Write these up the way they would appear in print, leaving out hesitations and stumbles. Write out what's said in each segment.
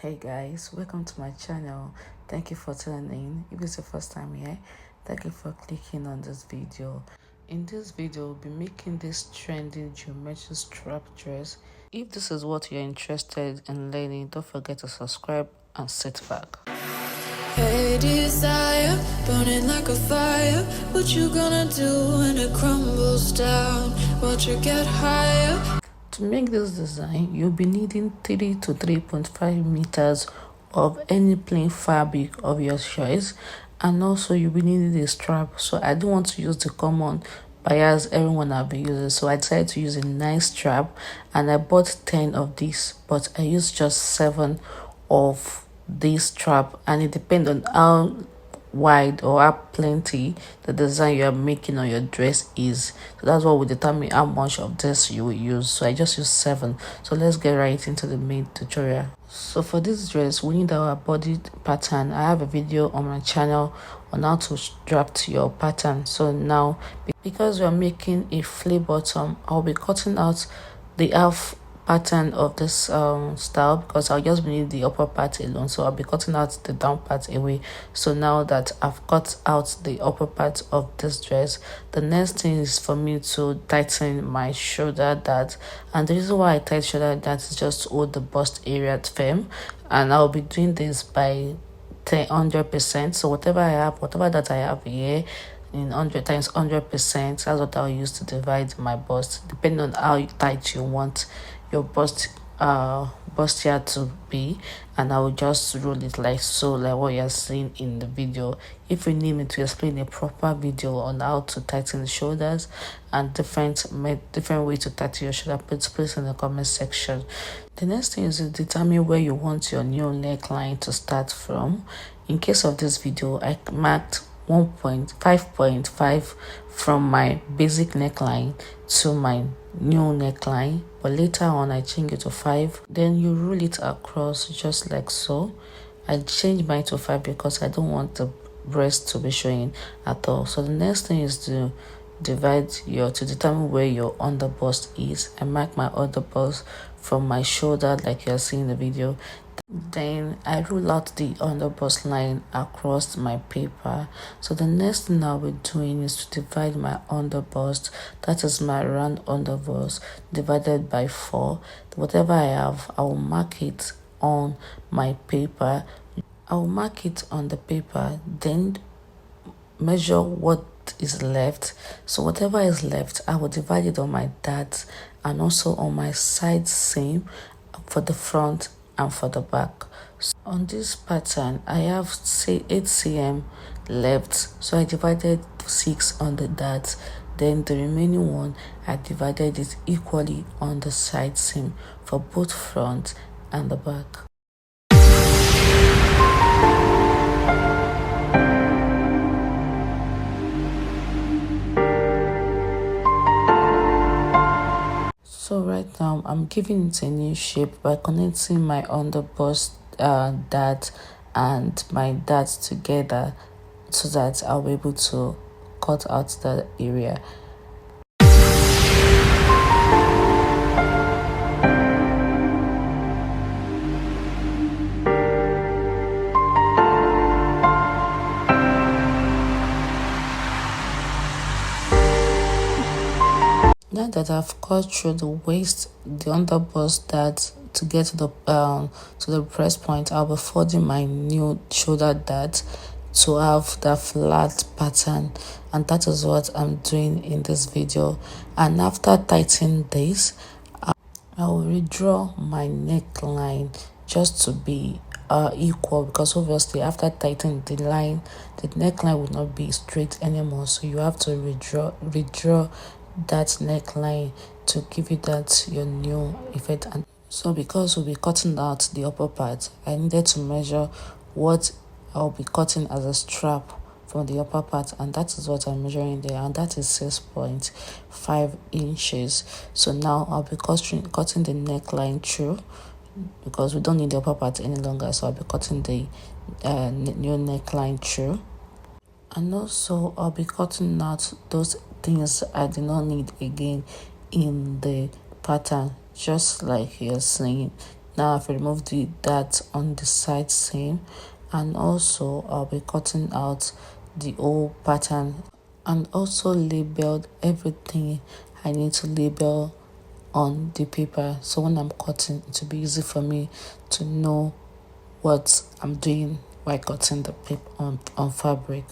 Hey guys, welcome to my channel. Thank you for tuning in. If it's your first time here, thank you for clicking on this video. In this video, we'll be making this trendy geometric strap dress. If this is what you're interested in learning, don't forget to subscribe and sit back. Hey desire, burning like a fire. What you gonna do when it crumbles down? Watch it get higher. To make this design, you'll be needing 3 to 3.5 meters of any plain fabric of your choice, and also you'll be needing a strap. So I don't want to use the common bias everyone have been using, so I decided to use a nice strap, and I bought 10 of these, but I used just 7 of this strap, and it depends on how wide or how plenty the design you are making on your dress is. So that's what will determine how much of this you will use. So I just used 7. So let's get right into the main tutorial. So for this dress, we need our body pattern. I have a video on my channel on how to draft your pattern. So now, because we are making a flip bottom, I'll be cutting out the half pattern of this style, because I'll just need the upper part alone, so I'll be cutting out the down part away. So now that I've cut out the upper part of this dress, the next thing is for me to tighten my shoulder dart. And the reason why I tighten shoulder dart is just to hold the bust area firm, and I'll be doing this by 100%. So whatever that I have here in 100 times 100%, that's what I'll use to divide my bust, depending on how tight you want your bust here to be. And I will just roll it like so, like what you're seeing in the video. If you need me to explain a proper video on how to tighten the shoulders and different way to tighten your shoulder, please in the comment section. The next thing is to determine where you want your new neckline to start from. In case of this video, I marked 5.5 from my basic neckline to my new neckline, but later on I change it to 5. Then you roll it across just like so. I changed mine to 5 because I don't want the breast to be showing at all. So the next thing is to determine where your underbust is. I mark my underbust from my shoulder like you're seeing in the video. Then I roll out the underbust line across my paper. So the next thing I'll be doing is to divide my underbust, that is my round underbust, divided by 4. Whatever I have, I will mark it on my paper. I will mark it on the paper, then measure what is left. So whatever is left, I will divide it on my dart and also on my side seam for the front and for the back. So on this pattern, I have say 8 cm left, so I divided 6 on the dart. Then the remaining one, I divided it equally on the side seam for both front and the back. So right now I'm giving it a new shape by connecting my underbust dart and my dart together, so that I'll be able to cut out the area. Now that I've cut through the waist, the underbust dart to get to the breast point, I'll be folding my new shoulder dart to have the flat pattern, and that is what I'm doing in this video. And after tightening this, I will redraw my neckline just to be equal, because obviously after tightening the line, the neckline will not be straight anymore, so you have to redraw that neckline to give you that your new effect. And so because we'll be cutting out the upper part, I needed to measure what I'll be cutting as a strap from the upper part, and that is what I'm measuring there, and that is 6.5 inches. So now I'll be cutting the neckline through, because we don't need the upper part any longer, so I'll be cutting the new neckline through. And also I'll be cutting out those things I do not need again in the pattern, just like you're seeing Now I've removed the that on the side seam, and also I'll be cutting out the whole pattern and also labeled everything I need to label on the paper, so when I'm cutting it will be easy for me to know what I'm doing by cutting the paper on fabric.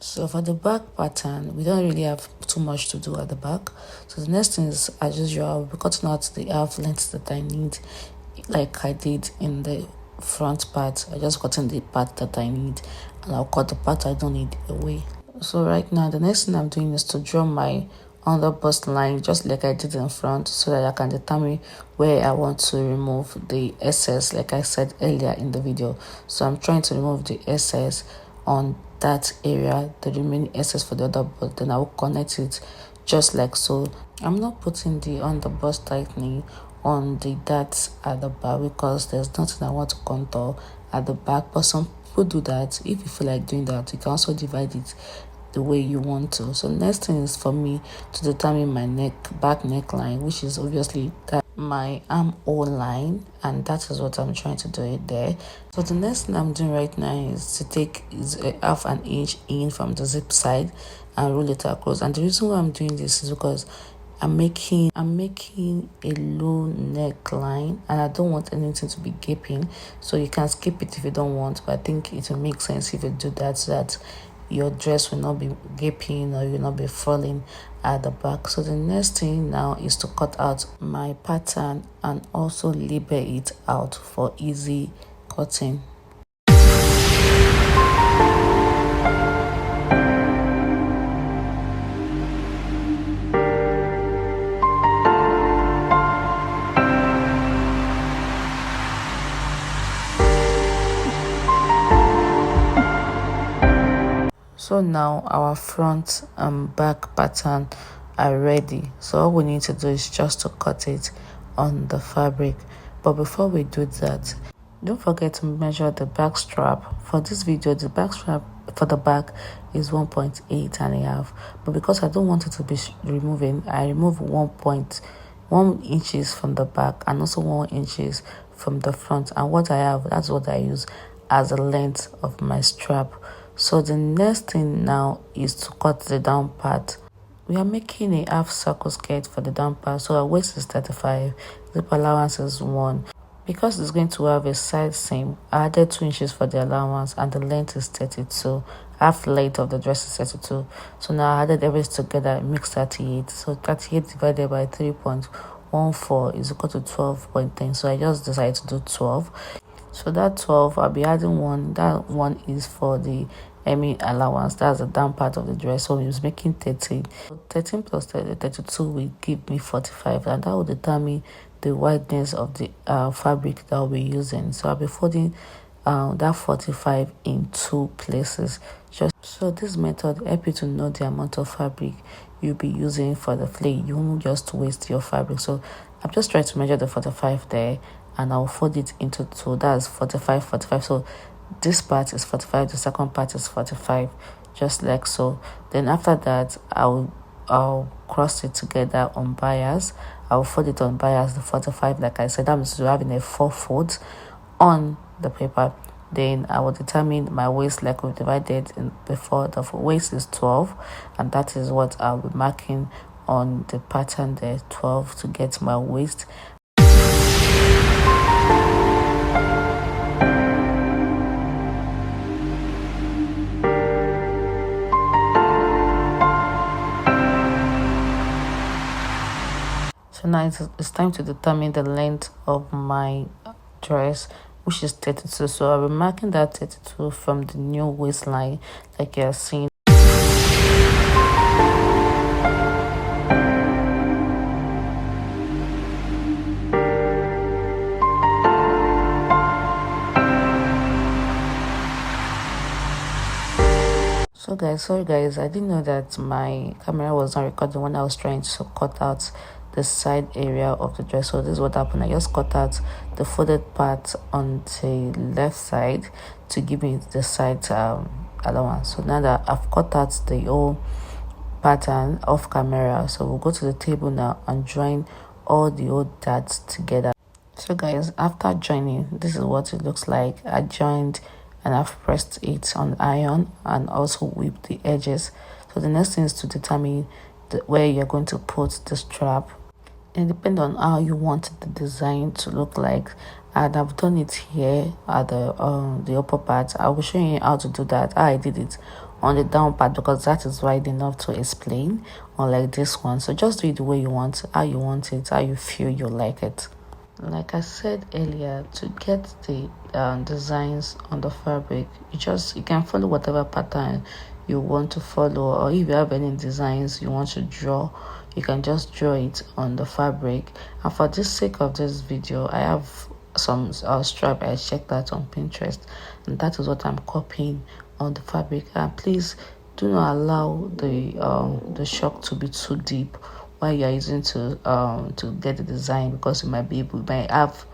So for the back pattern, we don't really have too much to do at the back. So the next thing is, as usual, I'll be cutting out the half length that I need, like I did in the front part. I just cutting the part that I need, and I'll cut the part I don't need away. So right now, the next thing I'm doing is to draw my under bust line just like I did in front, so that I can determine where I want to remove the excess, like I said earlier in the video. So I'm trying to remove the excess on that area, the remaining excess for the other bust, then I will connect it just like so. I'm not putting the under bust tightening on the darts at the back because there's nothing I want to contour at the back, but some people do that. If you feel like doing that, you can also divide it the way you want to. So next thing is for me to determine my back neckline, which is obviously that my armhole line, and that is what I'm trying to do it there. So the next thing I'm doing right now is to take half an inch in from the zip side and roll it across. And the reason why I'm doing this is because I'm making a low neckline and I don't want anything to be gaping. So you can skip it if you don't want, but I think it will make sense if you do that, so that your dress will not be gaping or you will not be falling at the back. So the next thing now is to cut out my pattern and also label it out for easy cutting. So now our front and back pattern are ready. So all we need to do is just to cut it on the fabric. But before we do that, don't forget to measure the back strap. For this video, the back strap for the back is 1.8 and a half. But because I don't want it to be removing, I remove 1.1 inches from the back and also 1 inches from the front. And what I have, that's what I use as the length of my strap. So the next thing now is to cut the down part. We are making a half circle skirt for the down part, so our waist is 35, zip allowance is 1. Because it's going to have a side seam, I added 2 inches for the allowance and the length is 32. Half length of the dress is 32. So now I added everything together, it makes 38. So 38 divided by 3.14 is equal to 12.10. So I just decided to do 12. So that 12, I'll be adding 1. That 1 is for the allowance. That's the down part of the dress. So it was making 13. So 13 plus 32 will give me 45. And that will determine the wideness of the fabric that I'll be using. So I'll be folding that 45 in 2 places. So this method helps you to know the amount of fabric you'll be using for the flay. You won't just waste your fabric. So I'm just trying to measure the 45 there, and I'll fold it into 2. That's 45, 45. So this part is 45, the second part is 45, just like so. Then after that, I'll cross it together on bias. I'll fold it on bias, the 45, like I said, I'm having a 4 folds on the paper. Then I will determine my waist like we divided in before. The waist is 12, and that is what I'll be marking on the pattern there, 12, to get my waist. So now it's time to determine the length of my dress, which is 32. So I'll be marking that 32 from the new waistline, like you're seeing. So guys, sorry guys, I didn't know that my camera was not recording when I was trying to cut out the side area of the dress. So this is what happened. I just cut out the folded part on the left side to give me the side allowance. So now that I've cut out the whole pattern off camera, so we'll go to the table now and join all the old darts together. So guys, after joining, this is what it looks like. I joined and I've pressed it on iron and also whipped the edges. So the next thing is to determine where you're going to put the strap. And depending on how you want the design to look like, and I've done it here at the upper part. I will show you how to do that, how I did it on the down part, because that is wide enough to explain, unlike this one. So just do it the way you want, how you want it, how you feel you like it. Like I said earlier, to get the designs on the fabric, you can follow whatever pattern you want to follow, or if you have any designs you want to draw, you can just draw it on the fabric. And for the sake of this video, I have some strap I checked that on Pinterest, and that is what I'm copying on the fabric. And please do not allow the shock to be too deep while you're using to get the design, because you might have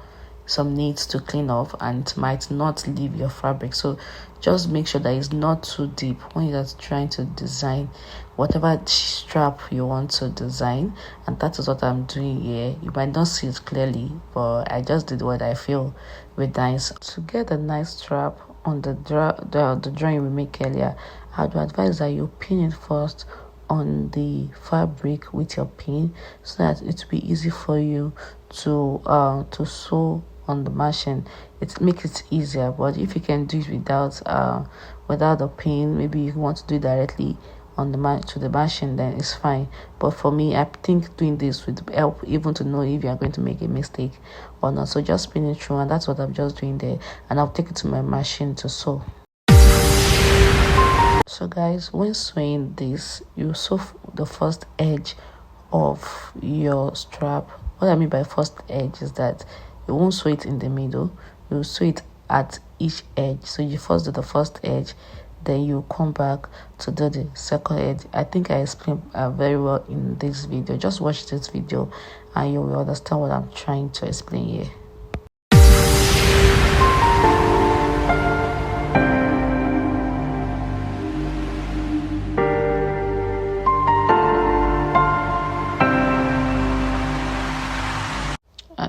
some needs to clean off and might not leave your fabric. So just make sure that it's not too deep when you're trying to design whatever strap you want to design. And that is what I'm doing here. You might not see it clearly, but I just did what I feel with nice. To get a nice strap on the drawing we make earlier, I would advise that you pin it first on the fabric with your pin, so that it will be easy for you to sew on the machine. It makes it easier. But if you can do it without the pin, maybe you want to do it directly on the machine, then it's fine. But for me, I think doing this would help even to know if you are going to make a mistake or not. So just pin it through, and that's what I'm just doing there, and I'll take it to my machine to sew. So guys, when sewing this, you sew the first edge of your strap. What I mean by first edge is that you won't sew it in the middle, you sew it at each edge. So you first do the first edge, then you come back to do the second edge. I think I explained very well in this video. Just watch this video and you will understand what I'm trying to explain here.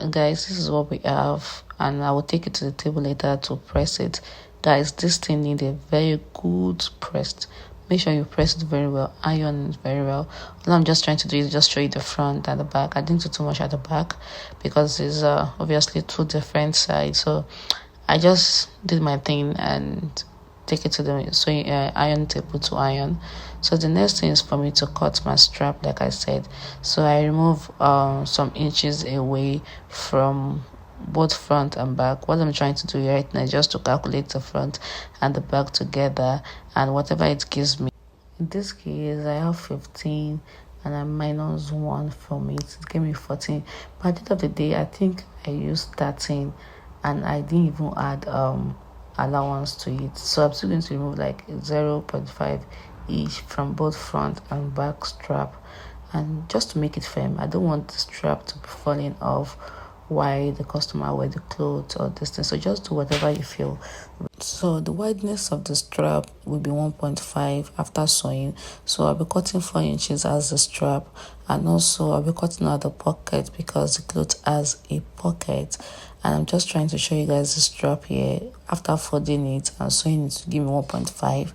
Guys, this is what we have, and I will take it to the table later to press it. Guys, this thing needs a very good pressed. Make sure you press it very well, iron it very well. All I'm just trying to do is just show you the front and the back. I didn't do too much at the back because it's obviously two different sides. So I just did my thing and take it to the iron table to iron. So the next thing is for me to cut my strap, like I said. So I remove some inches away from both front and back. What I'm trying to do right now is just to calculate the front and the back together, and whatever it gives me. In this case, I have 15 and I minus 1 from it. It gave me 14. But at the end of the day, I think I used 13 and I didn't even add allowance to it. So I'm still going to remove like 0.5 each from both front and back strap, and just to make it firm. I don't want the strap to be falling off while the customer wear the clothes or this thing. So just do whatever you feel. So the wideness of the strap will be 1.5 after sewing. So I'll be cutting 4 inches as the strap, and also I'll be cutting out the pocket because the cloth has a pocket. And I'm just trying to show you guys the strap here after folding it and sewing it to give me 1.5.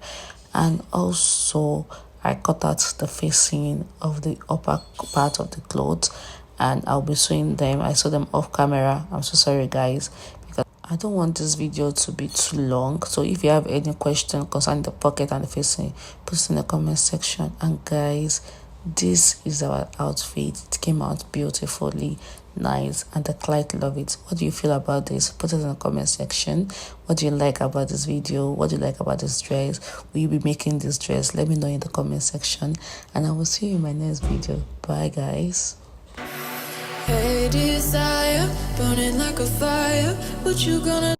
And also I cut out the facing of the upper part of the clothes, and I'll be sewing them. I sew them off camera. I'm so sorry guys, because I don't want this video to be too long. So if you have any question concerning the pocket and the facing, put it in the comment section. And guys, this is our outfit. It came out beautifully nice and the client love it. What do you feel about this? Put it in the comment section. What do you like about this video? What do you like about this dress? Will you be making this dress? Let me know in the comment section, and I will see you in my next video. Bye guys. Hey desire, burning like a fire, what you gonna